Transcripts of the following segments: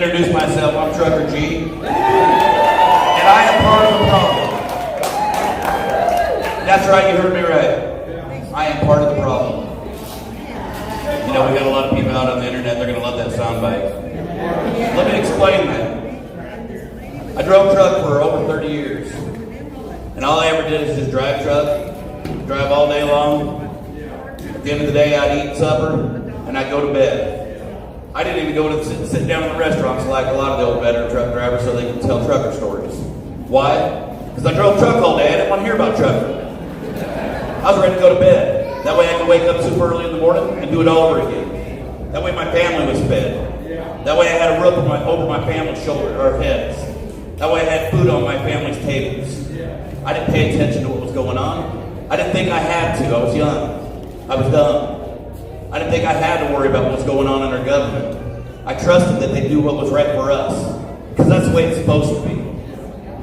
introduce myself. I'm Trucker G. And I am part of the problem. That's right, you heard me right. I am part of the problem. You know, we got a lot of people out on the internet, they're going to love that soundbite. Let me explain that. I drove truck for over 30 years. And all I ever did is just drive truck, drive all day long. At the end of the day, I'd eat supper, and I'd go to bed. I didn't even go to sit down in the restaurants like a lot of the old veteran truck drivers so they could tell trucker stories. Why? Because I drove truck all day. I didn't want to hear about trucking. I was ready to go to bed. That way I could wake up super early in the morning and do it all over again. That way my family was fed. That way I had a roof over my family's shoulder or heads. That way I had food on my family's tables. I didn't pay attention to what was going on. I didn't think I had to. I was young. I was dumb. I didn't think I had to worry about what was going on in our government. I trusted that they'd do what was right for us. Because that's the way it's supposed to be.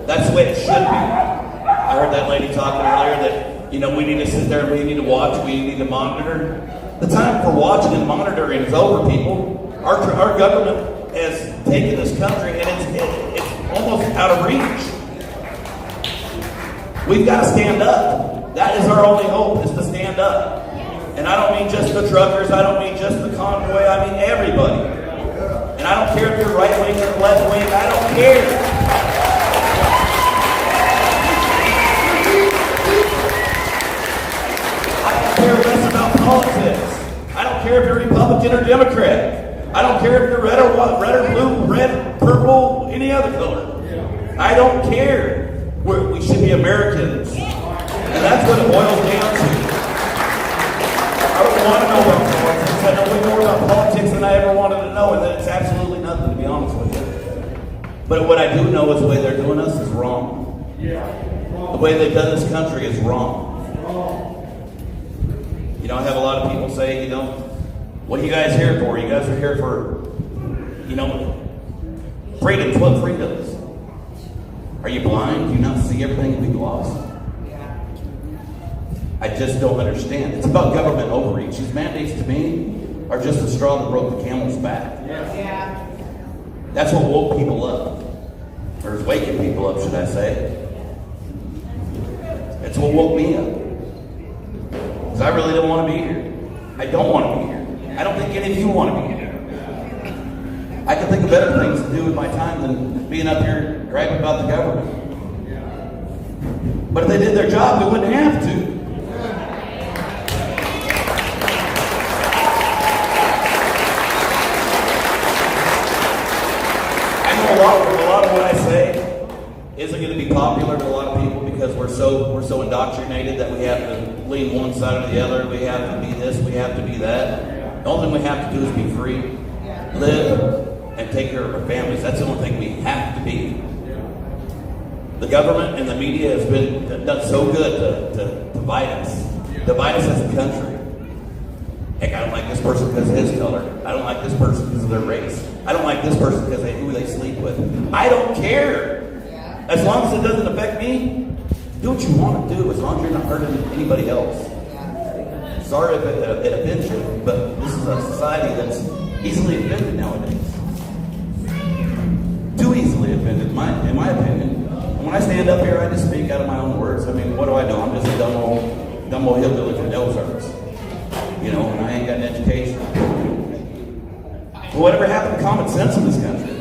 That's the way it should be. I heard that lady talking earlier that, you know, we need to sit there and we need to watch, we need to monitor. The time for watching and monitoring is over, people. Our government has taken this country and it's almost out of reach. We've got to stand up. That is our only hope, is to stand up. And I don't mean just the truckers, I don't mean just the convoy, I mean everybody. And I don't care if you're right wing or left wing, I don't care. I don't care less about politics. I don't care if you're Republican or Democrat. I don't care if you're red or blue, red, purple, any other color. I don't care. We should be Americans. And that's what it boils down to. I don't want to know about politics. I know way more about politics than I ever wanted to know, and that it's absolutely nothing, to be honest with you. But what I do know is the way they're doing us is wrong. The way they've done this country is wrong. You know, I have a lot of people say, you know, what are you guys here for? You guys are here for, you know, freedoms. What freedoms? Are you blind? Do you not see everything and be lost? I just don't understand. It's about government overreach. These mandates to me are just the straw that broke the camel's back. Yeah. That's what woke people up. Or is waking people up, should I say. It's what woke me up. Because I really don't want to be here. I don't want to be here. I don't think any of you want to be here. I can think of better things to do with my time than being up here griping about the government. But if they did their job, we wouldn't have to. A lot of what I say isn't going to be popular to a lot of people because we're so indoctrinated that we have to lean one side or the other. We have to be this, we have to be that. The only thing we have to do is be free, live, and take care of our families. That's the only thing we have to be. The government and the media has done so good to divide us as a country. Heck, I don't like this person because of his color. I don't like this person because of their race. I don't like this person because of who they sleep with. I don't care. As long as it doesn't affect me, do what you want to do, as long as you're not hurting anybody else. Sorry if it offends you, but this is a society that's easily offended nowadays. Too easily offended, in my opinion. And when I stand up here, I just speak out of my own words. I mean, what do I know? I'm just a dumb old hillbilly from Ozarks. You know, and I ain't got an education. Well, whatever happened to common sense in this country?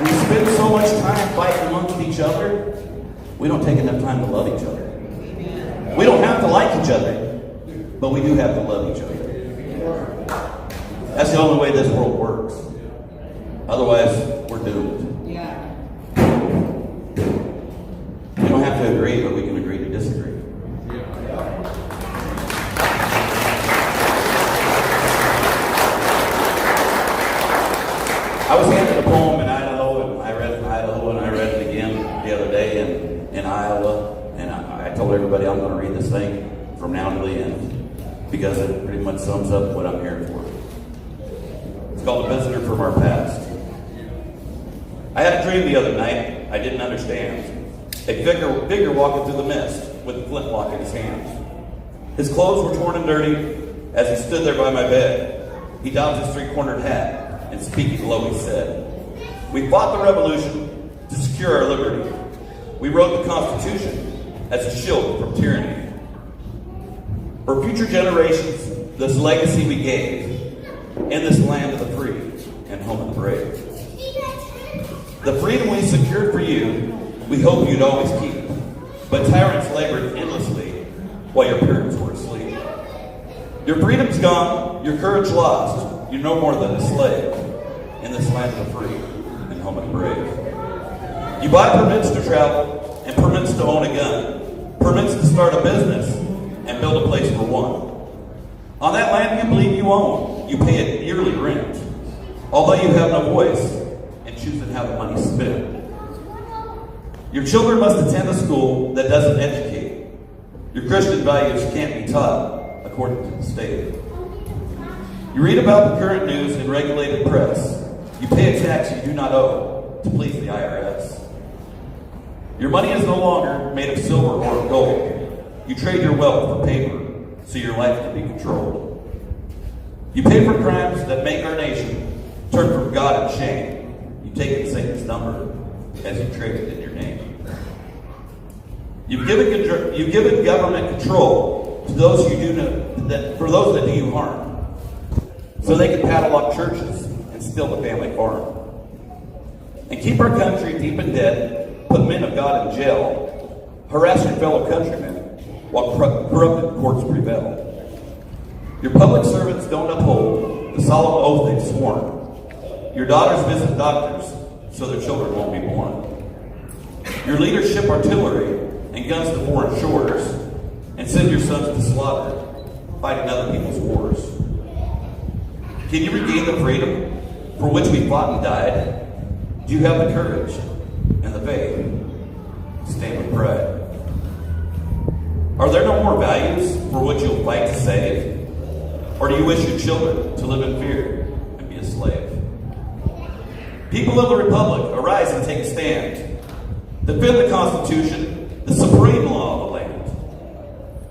We spend so much time fighting amongst each other, we don't take enough time to love each other. We don't have to like each other, but we do have to love each other. That's the only way this world works. Otherwise, we're doomed. We don't have to agree, but we can agree to disagree. I was handed a poem in Idaho, and I read it in Idaho, and I read it again the other day in Iowa, and I told everybody I'm going to read this thing from now to the end, because it pretty much sums up what I'm here for. It's called A Visitor from Our Past. I had a dream the other night I didn't understand. A figure walking through the mist with a flintlock in his hands. His clothes were torn and dirty as he stood there by my bed. He donned his three-cornered hat, and speaking low, he said, "We fought the revolution to secure our liberty. We wrote the Constitution as a shield from tyranny. For future generations, this legacy we gave in this land of the free and home of the brave. The freedom we secured for you, we hope you'd always keep. But tyrants labored endlessly while your parents were asleep. Your freedom's gone, your courage lost. You're no more than a slave in this land of the free and home of the brave. You buy permits to travel and permits to own a gun, permits to start a business and build a place for one. On that land you believe you own, you pay a yearly rent, although you have no voice in choosing how the money's spent. Your children must attend a school that doesn't educate. Your Christian values can't be taught according to the state. You read about the current news in regulated press. You pay a tax you do not owe to please the IRS. Your money is no longer made of silver or of gold. You trade your wealth for paper so your life can be controlled. You pay for crimes that make our nation turn from God and shame. You take in Satan's number as you trade it in your name. You've given government control to those you do for those that do you harm, so they can padlock churches and steal the family farm, and keep our country deep in debt, put men of God in jail, harass your fellow countrymen while corrupted courts prevail. Your public servants don't uphold the solemn oath they've sworn. Your daughters visit doctors so their children won't be born. Your leaders ship artillery and guns to foreign shores and send your sons to slaughter, fighting other people's wars. Can you regain the freedom for which we fought and died? Do you have the courage and the faith to stand with pride? Are there no more values for which you'll fight to save? Or do you wish your children to live in fear and be a slave? People of the Republic, arise and take a stand. Defend the Constitution, the supreme law of the land.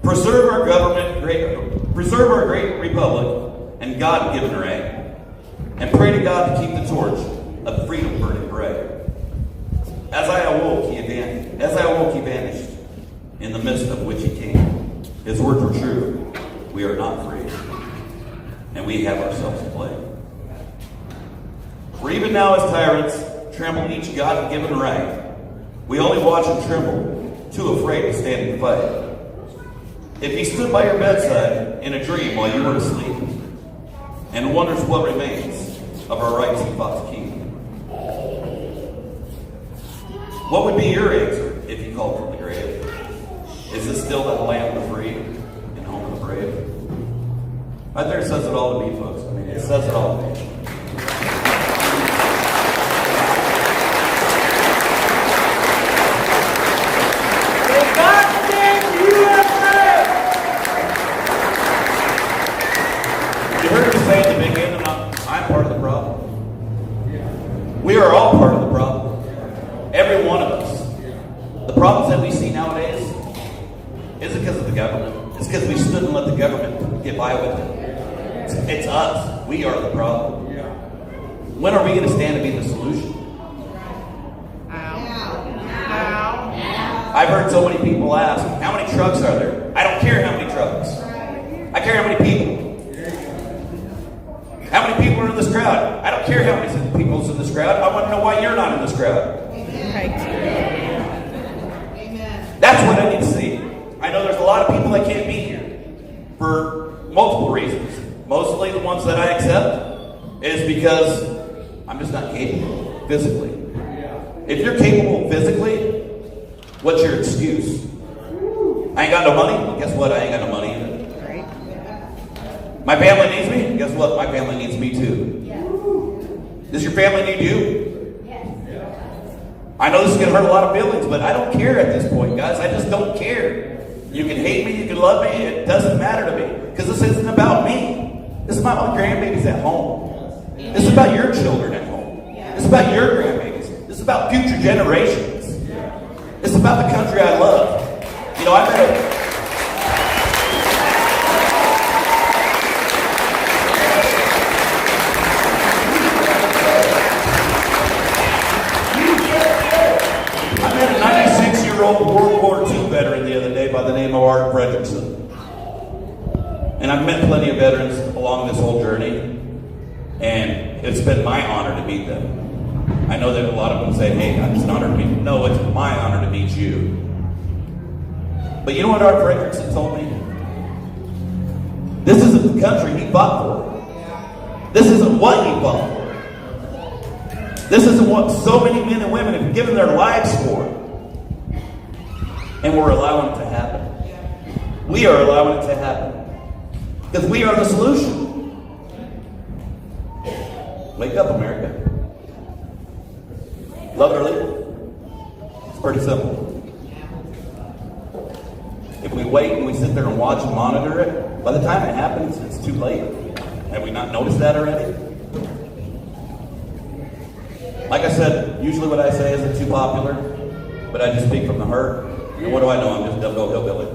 Preserve our great republic and God-given right, and pray to God to keep the torch of freedom burning bright. As I awoke, he vanished, in the midst of which he came. His words were true. We are not free, and we have ourselves to blame. For even now, as tyrants trample each God-given right, we only watch and tremble, too afraid to stand and fight. If he stood by your bedside in a dream while you were asleep, and wonders what remains of our rights he fought to keep, what would be your answer if he called from the grave? Is this still the land of the free and home of the brave? Right there says it all to me, folks. I mean, it says it all to me. You heard me say at the beginning, I'm part of the problem. We are all part of the problem. Every one of us. The problems that we see nowadays isn't because of the government. It's because we stood and let the government get by with it. It's us. We are the problem. When are we going to stand to be the solution? I've heard so many people ask, how many trucks are there? I don't care how many trucks. I care how many people. How many people are in this crowd? I don't care how many people are in this crowd. I want to know why you're not in this crowd. That's what I need to see. I know there's a lot of people that can't be here for multiple reasons. Mostly the ones that I accept is because I'm just not capable physically. If you're capable physically, what's your excuse? I ain't got no money? Well, guess what? I ain't got no money either. My family needs me? Guess what? My family needs me too. Does your family need you? I know this is going to hurt a lot of feelings, but I don't care at this point, guys. I just don't care. You can hate me, you can love me, it doesn't matter to me. Because this isn't about me. This is about my grandbabies at home. This is about your children at home. This is about your grandbabies. This is about future generations. This is about the country I love. You know, I met a... person. And I've met plenty of veterans along this whole journey, and it's been my honor to meet them. I know that a lot of them say, hey, it's an honor to meet you. No, it's my honor to meet you. But you know what Art Fredrickson told me? This isn't the country he fought for. This isn't what he fought for. This isn't what so many men and women have given their lives for. And we're allowing it to happen. We are allowing it to happen. Because we are the solution. Wake up, America. Love it or leave it. It's pretty simple. If we wait and we sit there and watch and monitor it, by the time it happens, it's too late. Have we not noticed that already? Like I said, usually what I say isn't too popular, but I just speak from the heart. And what do I know? I'm just a dumb hillbilly.